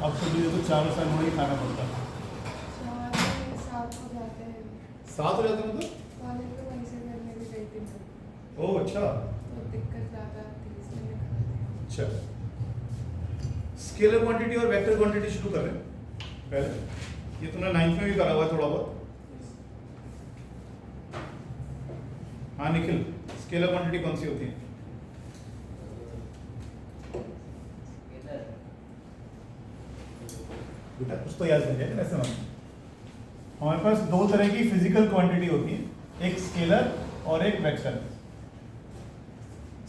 अब तो मुझे तो 4 साल में ही खाना पड़ता है। 7 हो जाते हैं। 7 हो जाते मतलब? कॉलेज में वहीं से करने भी गई थी मैं। ओह अच्छा। तो दिक्कत ज़्यादा आती है इसलिए मैं खा रही हूँ। अच्छा, स्केलर क्वांटिटी और वेक्टर क्वांटिटी शुरू कर रहे हैं पहले। ये तुमने 9th में भी करा हुआ है थोड़ा बहुत। हाँ निखिल, स्केलर क्वांटिटी कौन सी होती है? बेटा कुछ तो याद नहीं जाएगा ऐसे ना। हमारे पास 2 तरह की फिजिकल क्वांटिटी होती है, एक स्केलर और एक वेक्टर।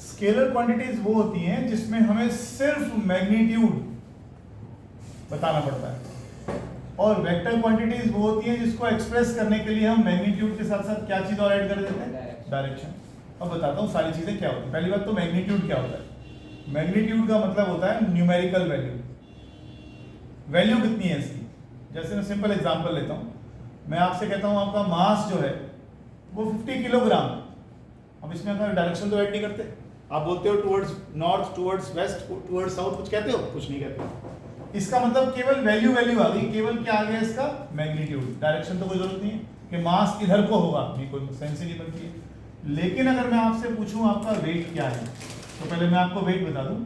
स्केलर क्वांटिटीज वो होती हैं जिसमें हमें सिर्फ मैग्नीट्यूड बताना पड़ता है, और वेक्टर क्वांटिटीज वो होती हैं जिसको एक्सप्रेस करने के लिए हम मैग्नीट्यूड के साथ साथ क्या चीज और ऐड कर देते हैं? डायरेक्शन। अब बताता हूँ सारी चीजें क्या होती है। पहली बात तो मैग्नीट्यूड क्या होता है। मैग्नीट्यूड का मतलब होता है न्यूमेरिकल वैल्यू। वैल्यू कितनी है इसकी? जैसे मैं सिंपल एग्जांपल लेता हूँ, मैं आपसे कहता हूँ आपका मास जो है वो 50 किलोग्राम। अब इसमें अपना डायरेक्शन तो ऐड नहीं करते। आप बोलते हो towards north, towards waste, towards south, कुछ कहते हो? कुछ नहीं कहते। इसका मतलब केवल वैल्यू आ गई। केवल क्या आ गया इसका? मैग्नीट्यूड। डायरेक्शन तो कोई जरूरत नहीं है कि मास इधर को होगा, भी कोई सेंस ही नहीं बनती है। लेकिन अगर मैं आपसे पूछूं आपका वेट क्या है, तो पहले मैं आपको वेट बता दूं।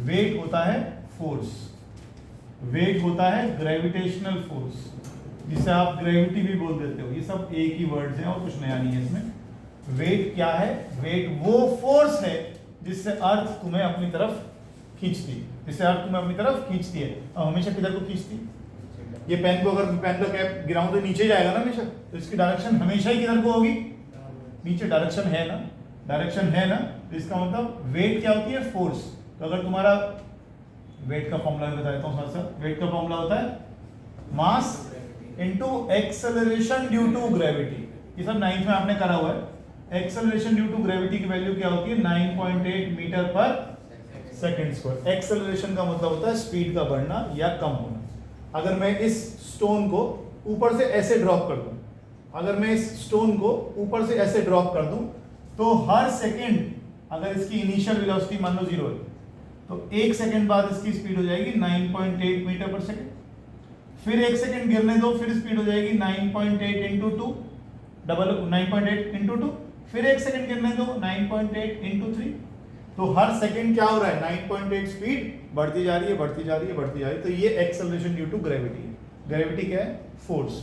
वेट होता है फोर्स। वेट होता है ग्रेविटेशनल फोर्स, जिसे आप ग्रेविटी भी बोल देते हो। ये सब एक ही वर्ड्स हैं और कुछ नया नहीं है इसमें। वेट क्या है? वेट वो फोर्स है जिससे अर्थ तुम्हें अपनी तरफ खींचती है। जिससे अर्थ तुम्हें अपनी तरफ खींचती है। अब हमेशा किधर को खींचती है? ये पेन को अगर पेन का कैप गिराऊं तो नीचे जाएगा ना हमेशा, तो इसकी डायरेक्शन हमेशा ही किधर को होगी? नीचे। डायरेक्शन है ना, डायरेक्शन है ना, तो इसका मतलब वेट क्या होती है? फोर्स। तो अगर तुम्हारा वेट का फॉर्मूला बता देता हूँ साथ साथ। वेट का फॉर्मूला होता है mass into acceleration due to gravity. ये सब 9th में आपने करा हुआ है। एक्सेलरेशन ड्यू टू ग्रेविटी की वैल्यू क्या होती है? 9.8 मीटर पर सेकंड स्क्वायर। एक्सेलरेशन का मतलब होता है स्पीड का बढ़ना या कम होना। अगर मैं इस स्टोन को ऊपर से ऐसे ड्रॉप कर दूं, अगर मैं इस स्टोन को ऊपर से ऐसे ड्रॉप कर दूं, तो हर सेकंड अगर इसकी इनिशियल वेलोसिटी मान लो 0 है, तो 1 सेकंड बाद इसकी स्पीड हो जाएगी 9.8 मीटर पर सेकंड। फिर 1 सेकंड गिरने दो, फिर स्पीड हो जाएगी 9.8 इंटू 2, डबल 9.8 इंटू 2। फिर 1 सेकंड गिरने दो, 9.8 इंटू 3। तो हर सेकंड क्या हो रहा है? 9.8 स्पीड बढ़ती जा रही है, बढ़ती जा रही है, बढ़ती जा रही है। तो ये एक्सेलरेशन ड्यू टू ग्रेविटी है। ग्रेविटी क्या है? फोर्स।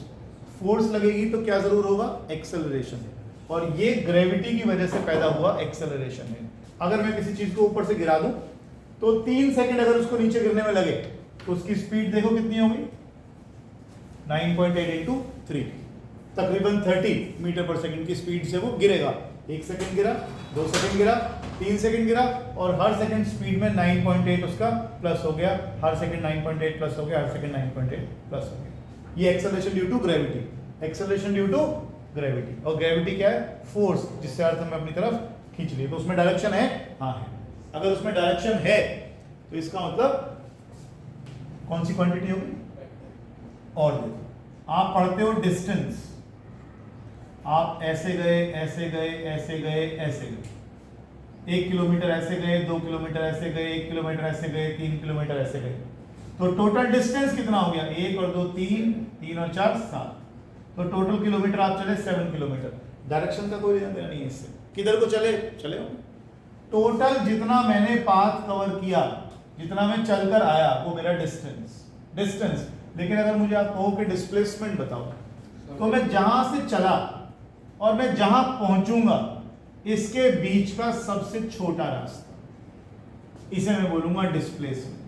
फोर्स लगेगी तो क्या जरूर होगा? एक्सेलरेशन। और ये ग्रेविटी की वजह से पैदा हुआ एक्सेलरेशन है। अगर मैं किसी चीज को ऊपर से गिरा दूं, तो 3 सेकंड अगर उसको नीचे गिरने में लगे, तो उसकी स्पीड देखो कितनी होगी? 9.8 इंटू 3, तकरीबन 30 मीटर पर सेकंड की स्पीड से वो गिरेगा। 1 सेकंड गिरा, 2 सेकंड गिरा, 3 सेकंड गिरा, और हर सेकंड स्पीड में 9.8 उसका प्लस हो गया। हर सेकंड 9.8 प्लस हो गया, हर सेकंड 9.8 प्लस हो गया। ये acceleration due to gravity. Acceleration due to gravity. और ग्रेविटी क्या है? फोर्स, जिससे अर्थ हमें अपनी तरफ खींच लिए। तो उसमें डायरेक्शन है? हाँ है। अगर उसमें डायरेक्शन है तो इसका मतलब कौन सी क्वांटिटी होगी? और देखो, आप पढ़ते हो डिस्टेंस। आप ऐसे गए, ऐसे गए, ऐसे गए, ऐसे गए, 1 किलोमीटर ऐसे गए, 2 किलोमीटर ऐसे गए, 1 किलोमीटर ऐसे गए, 3 किलोमीटर ऐसे गए। तो टोटल डिस्टेंस कितना हो गया? 1 और 2 3, 3 और 4 7। तो टोटल किलोमीटर आप चले 7 किलोमीटर। डायरेक्शन का कोई लेना देना नहीं है इससे, किधर को चले चले हो। टोटल जितना मैंने पाथ कवर किया, जितना मैं चलकर आया, वो मेरा डिस्टेंस। लेकिन अगर मुझे आप कहो कि डिस्प्लेसमेंट बताओ, तो मैं जहां से चला और मैं जहां पहुंचूंगा, इसके बीच का सबसे छोटा रास्ता, इसे मैं बोलूंगा डिस्प्लेसमेंट।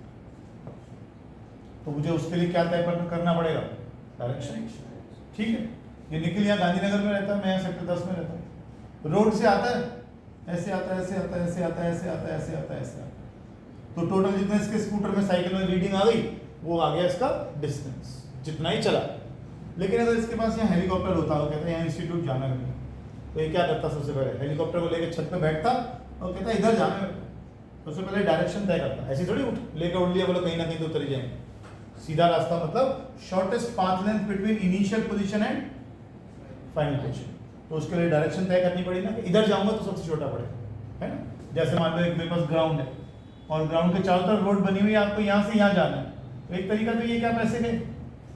तो मुझे उसके लिए क्या तय करना पड़ेगा? डायरेक्शन। ठीक है। ये निखिल यहाँ गांधीनगर में रहता है, मैं यहाँ सेक्टर 10 में रहता हूँ। रोड से आता है, ऐसे आता है, ऐसे आता है, ऐसे आता है, ऐसे आता है, ऐसे आता है, ऐसे आता है। तो टोटल जितना इसके स्कूटर में, साइकिल में रीडिंग आ गई, वो आ गया इसका डिस्टेंस, जितना ही चला। लेकिन अगर इसके पास यहाँ हेलीकॉप्टर होता, वो कहता है यहाँ इंस्टीट्यूट जाना है, तो ये क्या करता? सबसे पहले हेलीकॉप्टर को लेकर छत पे बैठता और कहता इधर जाना है। सबसे पहले डायरेक्शन तय करता। ऐसी थोड़ी लेकर उड़ लिया, बोलो कहीं ना कहीं तो उतर जाएंगे। सीधा रास्ता मतलब shortest path length between initial position and final position. तो उसके लिए डायरेक्शन तय करनी पड़ी ना, कि इधर जाऊंगा तो सबसे छोटा पड़ेगा, है ना। जैसे मान लो एक मेरे पास ग्राउंड है और ग्राउंड के चारों तरफ रोड बनी हुई है, आपको यहाँ से यहाँ जाना है, तो एक तरीका तो ये क्या पैसे गए,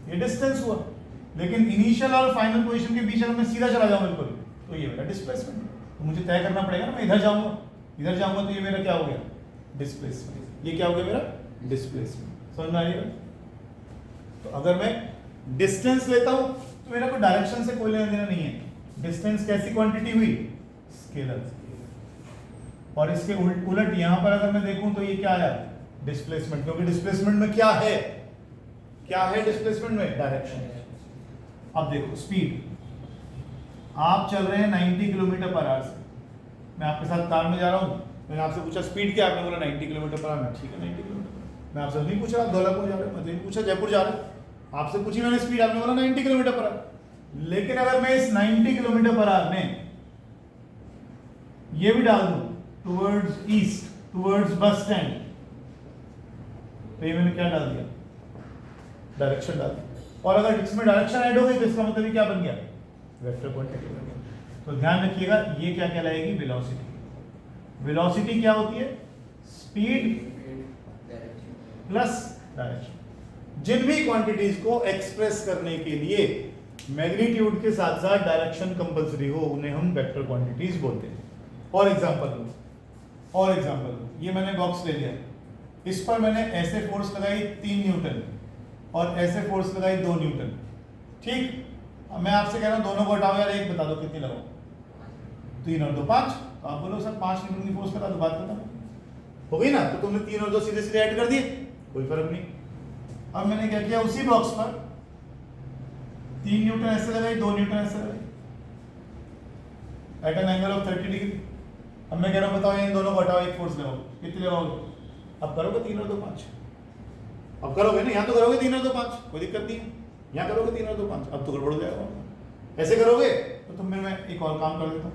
ये डिस्टेंस हुआ। लेकिन इनिशियल और फाइनल पोजीशन के बीच अगर मैं सीधा चला जाऊं बिल्कुल, तो ये मेरा डिस्प्लेसमेंट। तो मुझे तय करना पड़ेगा ना, मैं इधर जाऊंगा तो ये मेरा क्या हो गया, डिस्प्लेसमेंट। ये क्या हो गया मेरा, डिस्प्लेसमेंट। समझ में आ रही है? तो अगर मैं डिस्टेंस लेता हूं तो मेरा कोई डायरेक्शन से कोई लेना देना नहीं है। डिस्टेंस कैसी क्वांटिटी हुई, स्केलर। और इसके उलट यहां पर अगर मैं देखूं तो ये क्या आया, डिस्प्लेसमेंट। क्योंकि डिस्प्लेसमेंट में क्या है, डिस्प्लेसमेंट में डायरेक्शन। अब देखो स्पीड, आप चल रहे हैं 90 किलोमीटर पर आवर से, मैं आपके साथ कार में जा रहा हूं, मैंने आपसे पूछा स्पीड क्या, आपने बोला 90 किलोमीटर पर आवर। ठीक है 90 किलोमीटर। मैं आपसे नहीं पूछा आप धौलापुर जा रहे हो, मैं पूछा जयपुर जा रहे हो, आपसे पूछी मैंने स्पीड, आपने बोला 90 किलोमीटर पर आवर। लेकिन अगर मैं इस 90 किलोमीटर पर आवर में ये भी डाल दूं towards east, towards bus stand, तो ये मैंने क्या डाल दिया, डायरेक्शन डाल दी। और अगर इसमें डायरेक्शन ऐड हो गई तो इसका मतलब क्या बन गया, वेक्टर क्वांटिटी बन गया। तो ध्यान रखिएगा ये क्या कहलाएगी, वेलोसिटी। वेलोसिटी क्या होती है, स्पीड प्लस डायरेक्शन। जिन भी क्वांटिटीज को एक्सप्रेस करने के लिए मैग्नीट्यूड के साथ साथ डायरेक्शन कंपलसरी हो, उन्हें हम वेक्टर क्वांटिटीज बोलते हैं। और एग्जांपल ये मैंने बॉक्स ले लिया, इस पर मैंने ऐसे फोर्स लगाई 3 न्यूटन और ऐसे फोर्स लगाई 2 न्यूटन। ठीक, अब मैं आपसे कह रहा हूं दोनों को हटाओ यार, एक बता दो कितनी लगाओ, 3 और 2 5। तो आप बोलो सर 5 न्यूटन की फोर्स लगा दो, बात खत्म हो गई ना। तो तुमने 3 और 2 सीधे सीधे ऐड कर दिए, कोई फर्क नहीं। अब मैंने क्या किया, उसी बॉक्स पर 3 न्यूटन ऐसे लगाई, 2 न्यूटन ऐसे लगाई at an angle of 30 degree. अब मैं कह रहा हूं बताओ इन दोनों को हटाओ, एक फोर्स लगाओ, कितनी लगाओगे। अब करोगे 3 और 2 5, अब करोगे ना, यहाँ तो करोगे 3 और 2 5, कोई दिक्कत नहीं है। यहाँ करोगे 3 और 2 5, अब तो गड़बड़ हो जाएगा। ऐसे करोगे तो तुम मैं एक और काम कर देता हूँ,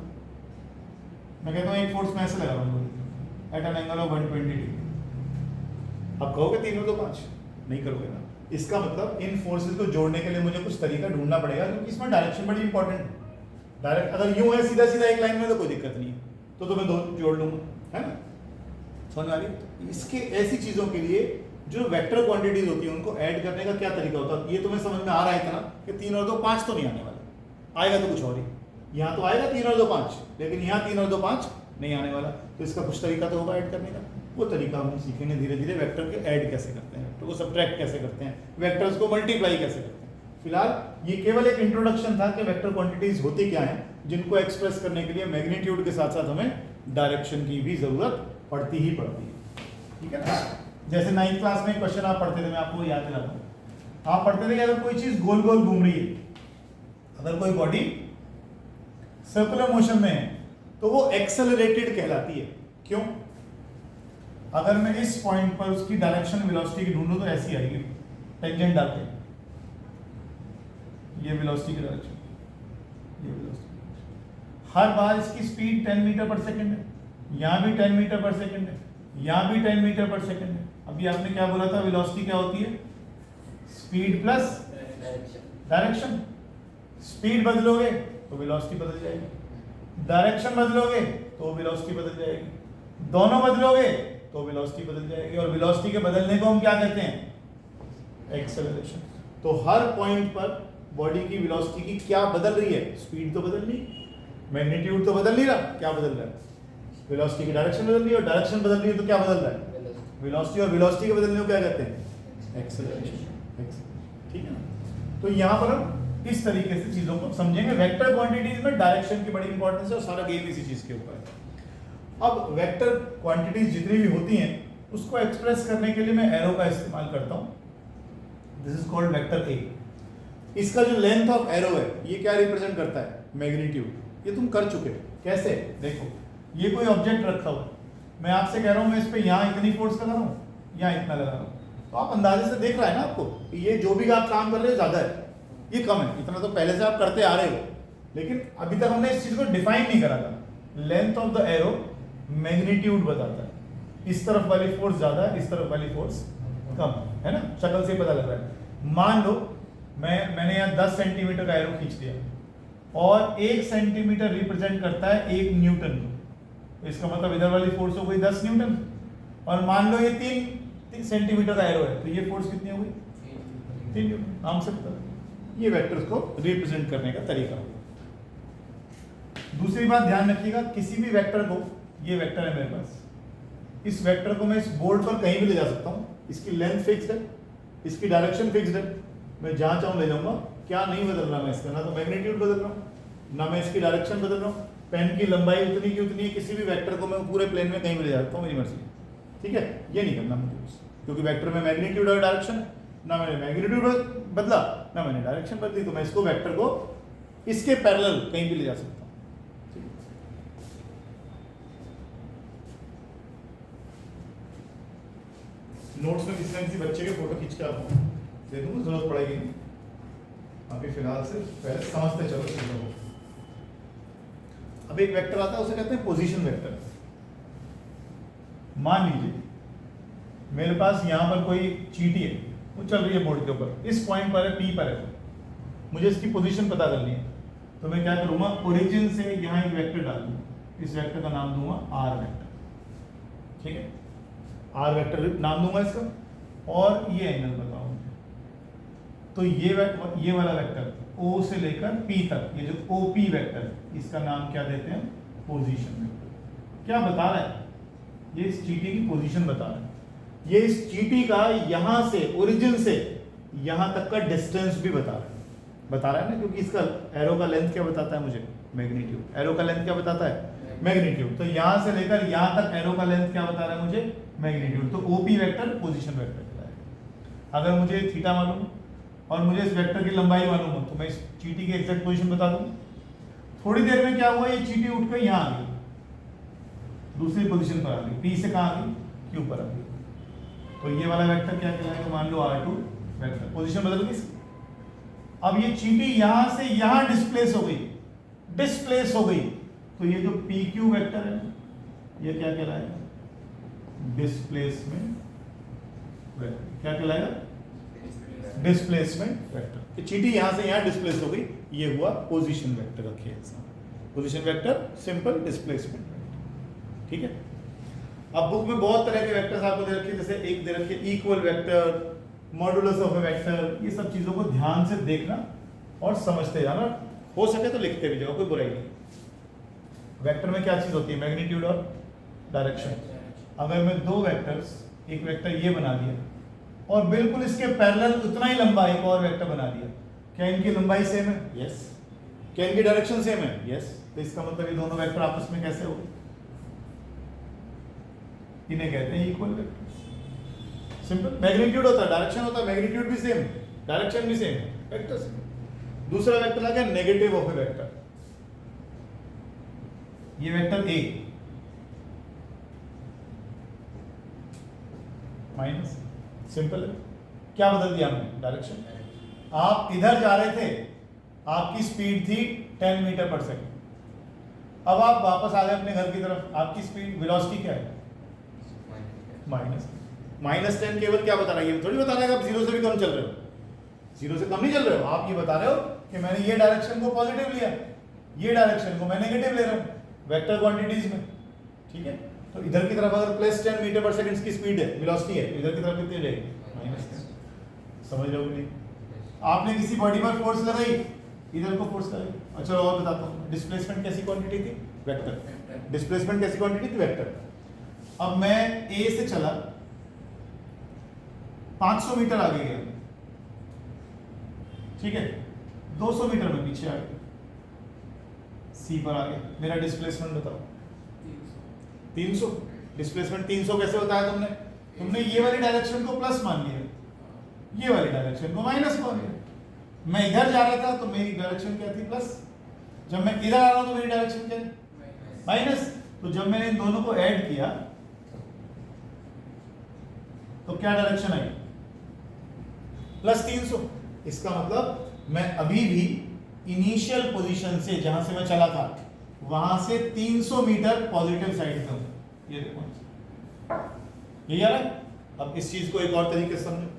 मैं कहता हूँ एक फोर्स में ऐसे लगा रहा हूँ at an angle of 120 degree. अब कहोगे 3 और 2 5, नहीं करोगे ना। इसका मतलब इन फोर्सेस को जोड़ने के लिए मुझे कुछ तरीका ढूंढना पड़ेगा, क्योंकि इसमें डायरेक्शन बड़ी इंपॉर्टेंट है। डायरेक्ट अगर यूं है सीधा सीधा एक लाइन में तो कोई दिक्कत नहीं है, तो मैं 2 जोड़ लूंगा, है ना। समझ में आ रही। इसके ऐसी चीजों के लिए जो वेक्टर क्वांटिटीज होती है उनको ऐड करने का क्या तरीका होता है, ये तुम्हें समझ में आ रहा है इतना कि 3 और 2 5 तो नहीं आने वाला, आएगा तो कुछ और ही। यहाँ तो आएगा 3 और 2 5, लेकिन यहाँ 3 और 2 5 नहीं आने वाला। तो इसका कुछ तरीका तो होगा ऐड करने का, वो तरीका हम सीखेंगे धीरे धीरे। वेक्टर के ऐड कैसे करते हैं, वेक्टर को सब्ट्रैक्ट कैसे करते हैं, वेक्टर्स को मल्टीप्लाई कैसे करते हैं। फिलहाल ये केवल एक इंट्रोडक्शन था कि वेक्टर क्वांटिटीज होती क्या हैं, जिनको एक्सप्रेस करने के लिए मैग्नीट्यूड के साथ साथ हमें डायरेक्शन की भी जरूरत पड़ती ही पड़ती है। ठीक है ना। जैसे 9th क्लास में क्वेश्चन आप पढ़ते थे, मैं आपको याद दिलाता हूँ। आप पढ़ते थे कि अगर कोई चीज गोल गोल घूम रही है, अगर कोई बॉडी सर्कुलर मोशन में है, तो वो एक्सेलरेटेड कहलाती है। क्यों? अगर मैं इस पॉइंट पर उसकी डायरेक्शन वेलोसिटी की ढूंढूं तो ऐसी आएगी, टेंजेंट डालते हैं, ये वेलोसिटी की डायरेक्शन, ये वेलोसिटी। हर बार इसकी स्पीड 10 मीटर पर सेकंड है, यहाँ भी 10 मीटर पर सेकंड है, यहाँ भी 10 मीटर पर सेकंड है। अभी आपने क्या बोला था, वेलोसिटी क्या होती है, स्पीड प्लस डायरेक्शन। स्पीड बदलोगे तो वेलोसिटी बदल जाएगी, डायरेक्शन बदलोगे तो वेलोसिटी बदल जाएगी, दोनों बदलोगे तो वेलोसिटी बदल जाएगी। और वेलोसिटी के बदलने को हम क्या कहते हैं, एक्सेलरेशन। तो हर पॉइंट पर बॉडी की वेलोसिटी की क्या बदल रही है, स्पीड तो बदल रही, मैग्नीट्यूड तो बदल नहीं रहा, क्या बदल रहा है, वेलोसिटी की डायरेक्शन बदल रही है। और डायरेक्शन बदल रही है तो क्या बदल रहा है, वेलोसिटी। और वेलोसिटी के बदलने को क्या कहते हैं, एक्सेलरेशन। ठीक है ना। तो यहाँ पर हम इस तरीके से चीजों को समझेंगे। वेक्टर क्वांटिटीज में डायरेक्शन की बड़ी इंपॉर्टेंस है और सारा गेम इसी चीज के ऊपर है। अब वेक्टर क्वांटिटीज जितनी भी होती हैं उसको एक्सप्रेस करने के लिए मैं एरो का इस्तेमाल करता हूं। This is called vector A. इसका जो लेंथ ऑफ एरो है ये क्या रिप्रेजेंट करता है, मैग्नीट्यूड। ये तुम कर चुके हो। कैसे, देखो ये कोई ऑब्जेक्ट रखा हुआ है, मैं आपसे कह रहा हूं मैं इस पे यहाँ इतनी फोर्स लगा रहा हूँ, यहाँ इतना लगा रहा हूँ, तो आप अंदाजे से देख रहा है ना आपको कि ये जो भी आप काम कर रहे हो ज्यादा है, ये कम है। इतना तो पहले से आप करते आ रहे हो, लेकिन अभी तक हमने इस चीज को डिफाइन नहीं करा था। Length of the arrow magnitude बताता है, इस तरफ वाली फोर्स ज्यादा है, इस तरफ वाली फोर्स कम है ना, शक्ल से पता लग रहा है। मान लो मैंने यहाँ 10 सेंटीमीटर का एरो खींच दिया और 1 सेंटीमीटर रिप्रेजेंट करता है 1 न्यूटन को, इसका मतलब इधर वाली फोर्स हो गई 10 न्यूटन। और मान लो ये सेंटीमीटर का एरो है, तो ये फोर्स कितनी हो गई 3 न्यूटन। नाम से पता लगा। ये वेक्टर्स को रिप्रेजेंट करने का तरीका होगा। दूसरी बात ध्यान रखिएगा, किसी भी वेक्टर को, ये वेक्टर है मेरे पास, इस वेक्टर को मैं इस बोर्ड पर कहीं भी ले जा सकता हूँ। इसकी लेंथ फिक्स्ड है, इसकी डायरेक्शन फिक्स्ड है, मैं जहाँ चाहूँ ले जाऊँगा। क्या नहीं बदल रहा मैं इसका, ना तो मैग्नीट्यूड बदल रहा हूँ, ना मैं इसकी डायरेक्शन बदल रहा हूँ। पेन की लंबाई उतनी की उतनी है, किसी भी वेक्टर को मैं पूरे प्लेन में कहीं भी ले जा सकता हूँ, मेरी मर्जी। ठीक है, ये नहीं करना मुझे, क्योंकि वेक्टर में मैग्नीट्यूड और डायरेक्शन, ना मैंने मैग्नीट्यूड बदला ना मैंने डायरेक्शन बदली, तो मैं इसको वेक्टर को इसके पैरेलल कहीं भी ले जा सकता हूँ। नोट्स में किसी न किसी बच्चे के फोटो खींच के आपको दे दूंगा, जरूरत पड़ेगी नहीं। अभी फिलहाल से पहले समझते चलो चीजों को। अब एक वेक्टर आता है, उसे कहते हैं पोजीशन वेक्टर। मान लीजिए मेरे पास यहाँ पर कोई चींटी है, वो चल रही है बोर्ड के ऊपर, इस पॉइंट पर है, पी पर है, मुझे इसकी पोजीशन पता करनी है। तो मैं क्या करूँगा, ओरिजिन से यहाँ एक वेक्टर डाल दूंगा, इस वेक्टर का नाम दूंगा आर वेक्टर। ठीक है, आर वेक्टर नाम दूंगा इसका, और ये एंगल बताओ मुझे। तो ये वाला वेक्टर O से लेकर P तक, ये जो OP वेक्टर है, इसका नाम क्या देते हैं, पोजीशन वेक्टर। क्या बता रहा है, ये इस चींटी की पोजीशन बता रहा है। ये इस चींटी का यहां से, ओरिजिन से यहां तक का डिस्टेंस भी बता रहा है ना, क्योंकि इसका एरो का लेंथ क्या बताता है मुझे, मैग्नीट्यूड। एरो का लेंथ क्या बताता है, मैग्नीट्यूड। तो यहां से लेकर यहां तक एरो का लेंथ क्या बता रहा है मुझे, मैग्नीट्यूड। तो OP वेक्टर पोजीशन वेक्टर कहलाएगा। अगर मुझे थीटा मालूम और मुझे इस वेक्टर की लंबाई मालूम हो, तो मैं इस चींटी की एग्जैक्ट पोजीशन बता दूंगा। थोड़ी देर में क्या हुआ, ये चींटी उठकर यहाँ आ गई, दूसरी पोजीशन पर आ गई, P से कहाँ आ गई, Q पर आ गई। तो ये वाला वेक्टर क्या कहलाएगा, मान लो R2 वेक्टर, पोजीशन बदल गई। अब ये चींटी यहां से यहां डिस्प्लेस हो गई, तो ये जो PQ वेक्टर है ये क्या कहलाएगा, डिस्प्लेसमेंट वेक्टर। क्या कहलाएगा, डिस्प्लेसमेंट वेक्टर। कि चींटी यहां से यहां डिस्प्लेस हो गई, ये हुआ पोजीशन वेक्टर। रखिए position vector, simple displacement vector. ठीक है, अब बुक में बहुत तरह के वेक्टर्स आपको दे रखे, जैसे एक दे रखे equal vector, modulus of A vector. ये सब चीजों को ध्यान से देखना और समझते जाना, हो सके तो लिखते भी जाओ, कोई बुराई नहीं। वेक्टर में क्या चीज होती है, मैग्नीट्यूड और डायरेक्शन। अगर मैं दो वेक्टर्स, एक वेक्टर ये बना दिया और बिल्कुल इसके पैरेलल उतना ही लंबा एक और वेक्टर बना दिया, क्या इनकी लंबाई सेम है, यस। क्या इनकी डायरेक्शन सेम है, यस। तो इसका मतलब ये दोनों वेक्टर आपस में कैसे हो गए, इन्हें कहते हैं इक्वल वेक्टर। सिंपल, मैग्नीट्यूड होता है, डायरेक्शन होता है, मैग्नीट्यूड भी सेम, डायरेक्शन भी सेम, वेक्टर सेम। दूसरा वेक्टर आ गया नेगेटिव ऑफ ए वेक्टर। ये वेक्टर ए माइनस, सिंपल है। क्या बदल दिया हमने, डायरेक्शन। आप इधर जा रहे थे, आपकी स्पीड थी 10 मीटर पर सेकेंड, अब आप वापस आ गए अपने घर की तरफ, आपकी स्पीड वेलोसिटी क्या है, -10। केवल क्या बता रहा है, ये थोड़ी बता रहा है कि आप 0 से भी कम चल रहे हो, 0 से कम नहीं चल रहे हो, आप ये बता रहे हो कि मैंने ये डायरेक्शन को पॉजिटिव लिया, ये डायरेक्शन को मैं नेगेटिव ले रहा हूँ वेक्टर क्वांटिटीज में। ठीक है, तो इधर की तरफ अगर +10 मीटर पर सेकंड की स्पीड है, वेलोसिटी है, तो इधर की तरफ कितनी रहेगी, -10। समझ रहे हो कि नहीं। आपने किसी बॉडी पर फोर्स लगाई, इधर को फोर्स लगाई। अच्छा, और बताता हूँ, डिस्प्लेसमेंट कैसी क्वांटिटी थी, वेक्टर। डिस्प्लेसमेंट कैसी क्वांटिटी थी, वेक्टर। अब मैं ए से चला, 500 मीटर आगे गया, ठीक है, 200 मीटर में पीछे आ गया, सी पर आ गया, मेरा डिस्प्लेसमेंट बताओ, 300। डिस्प्लेसमेंट 300 कैसे बताया तुमने, तुमने ये वाली डायरेक्शन को प्लस मान लिया, ये वाली डायरेक्शन को माइनस मान लिया। मैं इधर जा रहा था तो मेरी डायरेक्शन क्या थी, प्लस। जब मैं इधर आ रहा हूं तो मेरी डायरेक्शन क्या है, माइनस। तो जब मैंने इन दोनों को ऐड किया तो क्या डायरेक्शन आई, +300। इसका मतलब मैं अभी भी इनिशियल पोजीशन से, जहां से मैं चला था, वहां से 300 मीटर पॉजिटिव साइड पे हूं। ये देखो, ये आ रहा है। अब इस चीज को एक और तरीके से समझो।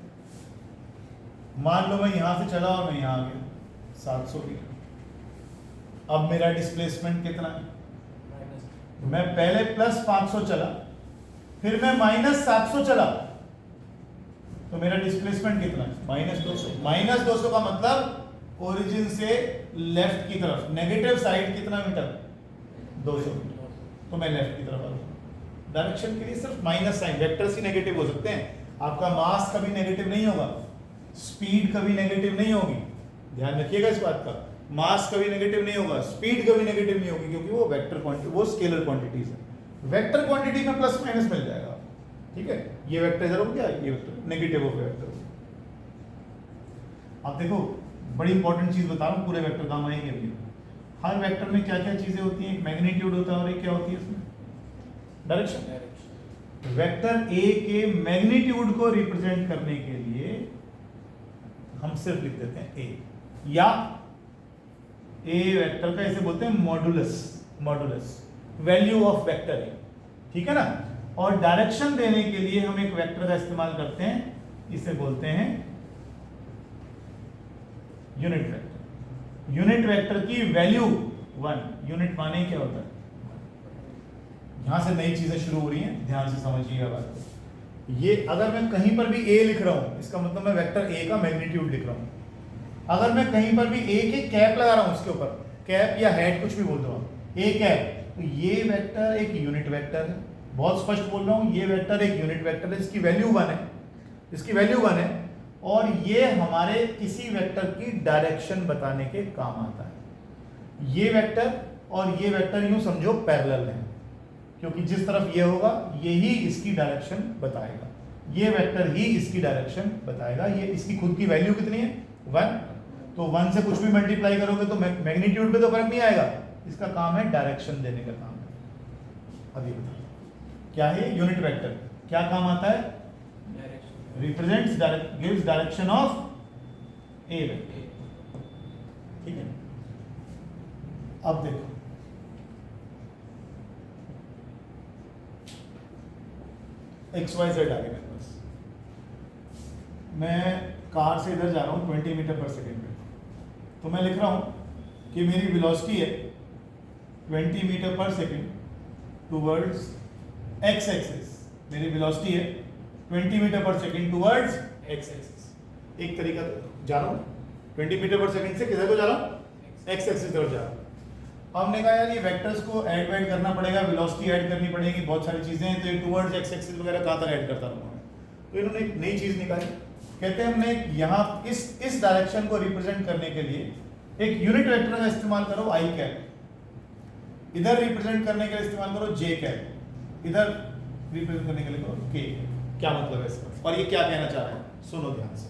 मान लो मैं यहां से चला और मैं यहां आ गया 700 मीटर। अब मेरा डिस्प्लेसमेंट कितना है, मैं पहले +500 चला, फिर मैं -700 चला, तो मेरा डिस्प्लेसमेंट कितना है? -200। -200 का मतलब ओरिजिन से लेफ्ट की तरफ नेगेटिव साइड कितना मीटर? 200 मीटर। तो मैं लेफ्ट की तरफ आ रहा। डायरेक्शन के लिए सिर्फ माइनस साइन, वेक्टर्स ही नेगेटिव हो सकते हैं। आपका मास कभी नेगेटिव नहीं होगा, स्पीड कभी नेगेटिव नहीं होगी, ध्यान रखिएगा इस बात का। मास कभी नेगेटिव नहीं होगा, स्पीड कभी नेगेटिव नहीं होगी, क्योंकि वो वेक्टर क्वांटिटी, वो स्केलर क्वांटिटीज है। वेक्टर क्वांटिटी में प्लस माइनस मिल जाएगा, ठीक है। ये वेक्टर इधर हो गया, ये वेक्टर नेगेटिव हो गया वेक्टर। अब देखो बड़ी इंपॉर्टेंट चीज बता रहा हूँ, पूरे वेक्टर काम आएंगे अभी। हर वेक्टर में क्या क्या चीजें होती हैं? एक मैग्नीट्यूड होता है और एक क्या होती है इसमें? डायरेक्शन। वेक्टर ए के मैग्नीट्यूड को रिप्रेजेंट करने के लिए हम सिर्फ लिख देते हैं ए, या ए वेक्टर का इसे बोलते हैं modulus, modulus value of vector A, ठीक है ना। और डायरेक्शन देने के लिए हम एक वेक्टर का इस्तेमाल करते हैं, इसे बोलते हैं यूनिट वेक्टर। यूनिट वेक्टर की वैल्यू 1, यूनिट माने क्या होता है? यहां से नई चीजें शुरू हो रही हैं, ध्यान से समझिएगा बात को। ये अगर मैं कहीं पर भी ए लिख रहा हूं, इसका मतलब मैं वेक्टर ए का मैग्नीट्यूड लिख रहा हूं। अगर मैं कहीं पर भी ए की कैप लगा रहा हूं, उसके ऊपर कैप या हेड कुछ भी बोल दो आप, ए कैप, तो ये वेक्टर एक यूनिट वेक्टर है। बहुत स्पष्ट बोल रहा हूं, ये वेक्टर एक यूनिट वेक्टर है, इसकी वैल्यू 1 है, इसकी वैल्यू 1 है, और ये हमारे किसी वेक्टर की डायरेक्शन बताने के काम आता है। ये वेक्टर और ये वेक्टर यूं समझो पैरेलल है, क्योंकि जिस तरफ ये होगा यही इसकी डायरेक्शन बताएगा, ये वेक्टर ही इसकी डायरेक्शन बताएगा। ये इसकी खुद की वैल्यू कितनी है? 1। तो 1 से कुछ भी मल्टीप्लाई करोगे तो मैग्नीट्यूड पे तो फर्क नहीं आएगा, इसका काम है डायरेक्शन देने का काम है। अभी बताओ क्या है यूनिट वेक्टर, क्या काम आता है? Represents gives direction of A vector, ठीक है। अब देखो XYZ आ गया मेरे पास, मैं कार से इधर जा रहा हूँ 20 मीटर पर सेकेंड पे, तो मैं लिख रहा हूँ कि मेरी वेलोसिटी है 20 मीटर पर सेकेंड टूवर्ड्स x एक्सिस। मेरी वेलोसिटी है 20 मीटर पर सेकेंड टूवर्ड्स x एक्सिस। एक तरीका जा रहा हूँ 20 मीटर पर सेकेंड से किधर को जा रहा हूँ? x एक्सिस तरफ जा रहा हूँ। हमने कहा यार ये वेक्टर्स को ऐड वैड करना पड़ेगा, वेलोसिटी ऐड करनी पड़ेगी, बहुत सारी चीजें हैं, तो ये टूवर्ड्स x एक्सिस वगैरह कहाँ तक ऐड करता रहूँगा मैं। तो इन्होंने एक नई चीज निकाली, कहते हैं हमने यहाँ इस डायरेक्शन को रिप्रेजेंट करने के लिए एक यूनिट वेक्टर का इस्तेमाल करो i कैप, इधर रिप्रेजेंट करने के लिए इस्तेमाल करो j कैप, इधर रिप्रेजेंट करने के लिए करो k। क्या मतलब है इसका और ये क्या कहना चाह रहा है? सुनो ध्यान से,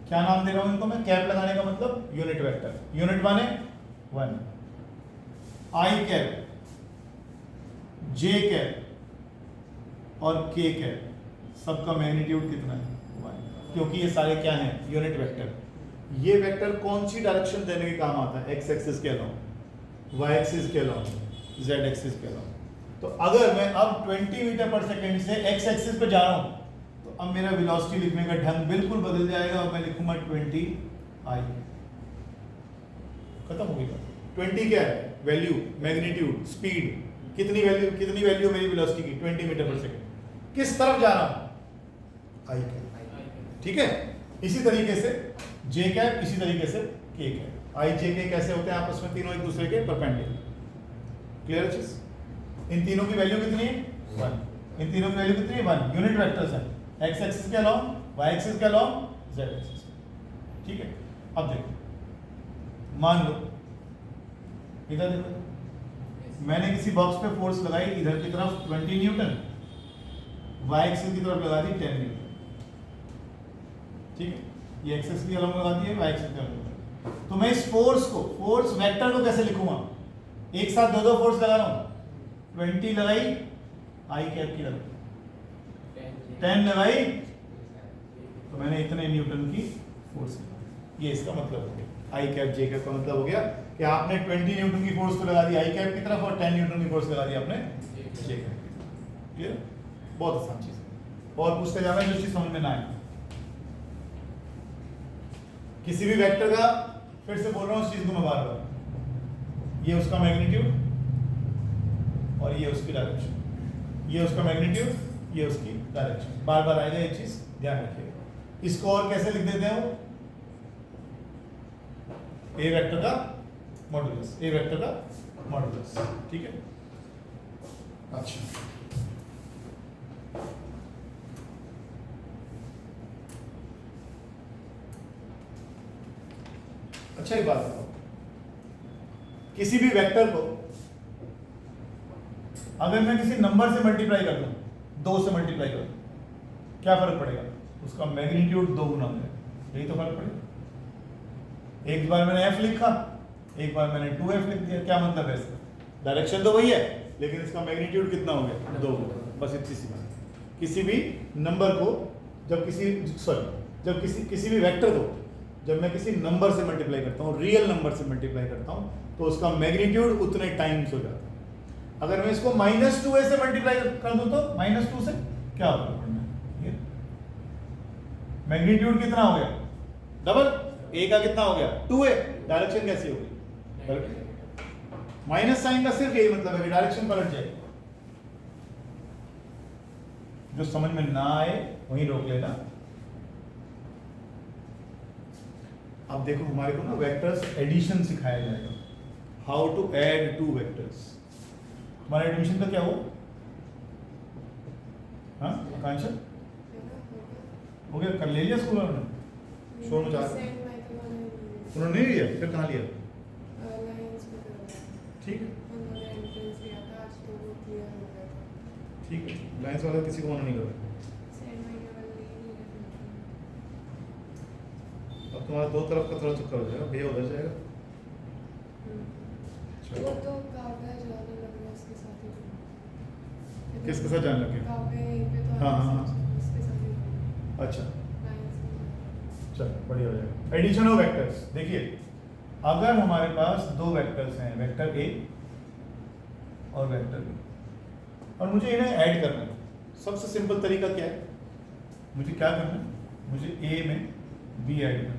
क्या नाम दे रहा हूं इनको मैं? कैप लगाने का मतलब यूनिट वेक्टर, यूनिट माने 1, i कैप, j कैप और k कैप, सबका मैग्नीट्यूड कितना है? 1, क्योंकि ये सारे क्या हैं? Unit vector. ये वेक्टर कौन सी डायरेक्शन देने के काम आता है? x एक्सिस के अलावा, y एक्सिस के अलावा, z एक्सिस के अलावा। तो अगर मैं अब 20 मीटर पर सेकेंड से x एक्सिस पे जा रहा हूं, तो अब मेरा वेलोसिटी लिखने का ढंग बिल्कुल बदल जाएगा और मैं लिखूंगा 20i। खत्म हो गई बात। 20 क्या है? वैल्यू, मैग्नीट्यूड, स्पीड, कितनी वैल्यू मेरी वेलोसिटी की? 20 मीटर पर सेकेंड। किस तरफ जा रहा हूं? i कैप, ठीक है। इसी तरीके से j कैप, इसी तरीके से k cap. i j k कैसे होते हैं आपस में? तीनों एक दूसरे के परपेंडिकुलर। क्लियर चीज? इन तीनों की वैल्यू कितनी है? 1। इन तीनों की वैल्यू कितनी है? 1। यूनिट वेक्टर्स हैं, x एक्सिस के अलावा, y एक्सिस के अलावा, z एक्सिस, ठीक है। अब देखो, मान लो इधर देखो, मैंने किसी बॉक्स पे फोर्स लगाई इधर की तरफ 20 न्यूटन, y एक्सिस की तरफ लगा दी 10 न्यूटन, ठीक है। ये एक्सिस की अलग लगा दी है, y एक्सिस की अलग लगा दी। तो मैं इस फोर्स वेक्टर को कैसे लिखूंगा? एक साथ दो फोर्स लगा रहा हूं, 20 लगाई i कैप की तरफ, 10 लगाई, तो मैंने इतने न्यूटन की फोर्स लगाई। ये इसका मतलब हो गया, i कैप j कैप का मतलब हो गया कि आपने 20 न्यूटन की फोर्स तो लगा दी i कैप की तरफ और 10 न्यूटन की फोर्स लगा दी आपने j कैप की तरफ। क्लियर? बहुत आसान चीज है। और पूछते जाना जो चीज समझ में ना आए, किसी भी वेक्टर का, फिर से बोल रहा हूं उस चीज को मैं बार-बार, ये उसका मैग्नीट्यूड और ये उसकी डायरेक्शन, ये उसका मैग्नीट्यूड, ये उसकी डायरेक्शन, बार बार आएगा ये चीज, ध्यान रखिएगा। इसको और कैसे लिख देते हैं वो, ए वेक्टर का मॉडुलस, ए वेक्टर का मॉडुलस, ठीक है। अच्छा, अच्छा एक बात बताओ, किसी भी वेक्टर को अगर मैं किसी नंबर से मल्टीप्लाई कर दूं, 2 से मल्टीप्लाई कर दूं, क्या फर्क पड़ेगा, उसका मैग्नीट्यूड 2 गुना हो जाएगा, यही तो फर्क पड़ेगा। एक बार मैंने f लिखा, एक बार मैंने 2f लिख दिया, क्या मतलब है इसका, डायरेक्शन तो वही है लेकिन इसका मैग्नीट्यूड कितना हो गया, 2, बस इतनी सी बात। किसी भी नंबर को जब किसी भी वेक्टर को जब मैं किसी नंबर से मल्टीप्लाई करता हूँ, रियल नंबर से मल्टीप्लाई करता हूँ, तो उसका मैग्नीट्यूड उतने टाइम्स हो जाता है। अगर मैं इसको -2a से मल्टीप्लाई कर दूं तो -2 से क्या होगा, मैग्नीट्यूड कितना हो गया, डबल, a का कितना हो गया 2a, डायरेक्शन कैसी होगी, माइनस साइन का सिर्फ यही मतलब है कि डायरेक्शन पलट जाएगी। जो समझ में ना आए वहीं रोक लेना। अब देखो हमारे को ना वेक्टर्स एडिशन सिखाया जाएगा, हाउ टू ऐड 2 वेक्टर्स। हमारा एडमिशन का क्या हुआ, हाँ आकांक्षा हो गया, कर ले लिया स्कूल वालों ने, सोनू चाह उन्होंने नहीं लिया, फिर कहाँ लिया, ठीक है ठीक है, लाइंस वाला किसी को मना नहीं कर रहा। अब तुम्हारा 2 तरफ का थोड़ा चक्कर हो जाएगा, भैया उधर जाएगा, वो तो काव्य जाने लगा उसके साथ ही, किसके साथ जाने लगे, काव्य यहीं पे तो हाँ हाँ हाँ, उसके साथ ही, अच्छा लाइंस चलो बढ़िया हो जाएगा। एडिशन ऑफ वेक्टर्स, देखिए अगर हमारे पास 2 वेक्टर्स हैं, वेक्टर ए और वेक्टर बी, और मुझे इन्हें ऐड करना है, सबसे सिंपल तरीका क्या है, मुझे क्या करना है, मुझे ए में बी ऐड करना है।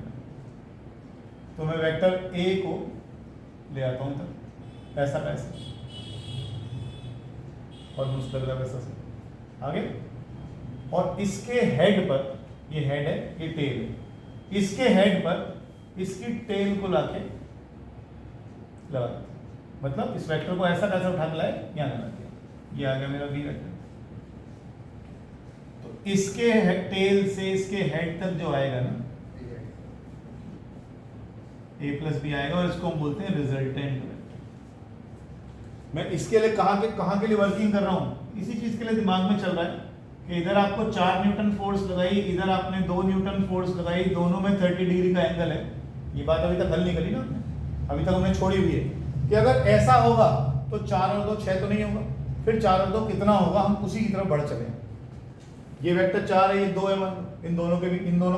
तो मैं वेक्टर ए को ले आता हूं तक, ऐसा कैसे, और दूसरा लग वैसा से आगे, और इसके हेड पर, ये हेड है ये टेल है, इसके हेड पर इसकी टेल को लाके लगा दिया, मतलब इस वेक्टर को ऐसा कैसा उठा के लाए, यहाँ लगा दिया, ये आ गया मेरा बी वेक्टर। तो इसके टेल से इसके हेड तक जो आएगा ना, a प्लस बी आएगा, और इसको हम बोलते हैं रिजल्टेंट वेक्टर। मैं इसके लिए कहाँ के लिए वर्किंग कर रहा हूँ, इसी चीज के लिए दिमाग में चल रहा है कि इधर आपको 4 न्यूटन फोर्स लगाई, इधर आपने 2 न्यूटन फोर्स लगाई, दोनों में 30 डिग्री का एंगल है। ये बात अभी तक हल नहीं करी ना हमने, अभी तक हमने छोड़ी हुई है कि अगर ऐसा होगा तो 4 और 2 6 तो नहीं होगा, फिर 4 और 2 कितना होगा, हम उसी की तरफ बढ़ चले। ये वेक्टर 4 है, ये 2 है, इन दोनों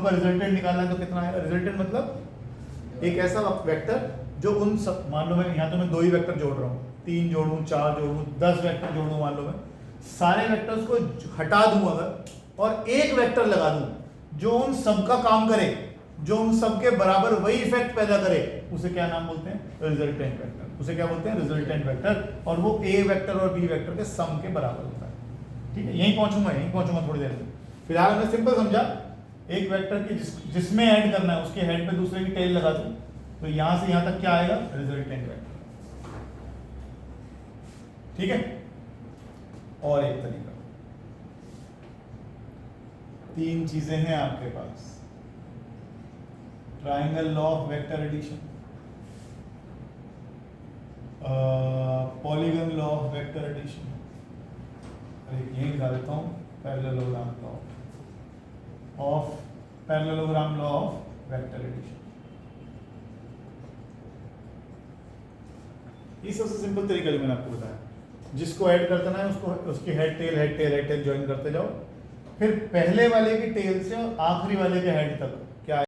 का रिजल्टेंट निकालना है तो कितना आएगा, रिजल्टेंट मतलब एक ऐसा वेक्टर जो उन सब, मान लो मैं यहाँ तो मैं 2 ही वेक्टर जोड़ रहा हूँ, 3 जोड़ूं, 4 जोड़ूं, 10 वेक्टर जोड़ूं, मान लो मैं सारे वेक्टर्स को हटा दूं अगर, और एक वेक्टर लगा दूं जो उन सब का काम करे, जो उन सब के बराबर वही इफेक्ट पैदा करे, उसे क्या नाम बोलते हैं, रिजल्टेंट वेक्टर। उसे क्या बोलते हैं, रिजल्टेंट वेक्टर, और वो ए वेक्टर और बी वेक्टर के सम के बराबर होता है। ठीक है, यहीं पहुंचूंगा थोड़ी देर में। फिलहाल हमने सिंपल समझा, एक वेक्टर की जिसमें ऐड करना है उसके हेड पे दूसरे की टेल लगा दूं, तो यहां से यहां तक क्या आएगा, रिजल्टेंट वेक्टर। ठीक है, और एक तरीका, 3 चीजें हैं आपके पास, triangle law of vector addition, polygon law of vector addition, यही निकाल देता हूं, parallelogram law of vector addition. ये सबसे सिंपल तरीका जो मैंने आपको बताया, जिसको ऐड करना है उसको उसकी हेड टेल ज्वाइन करते जाओ, फिर पहले वाले की टेल से और आखिरी वाले के हेड तक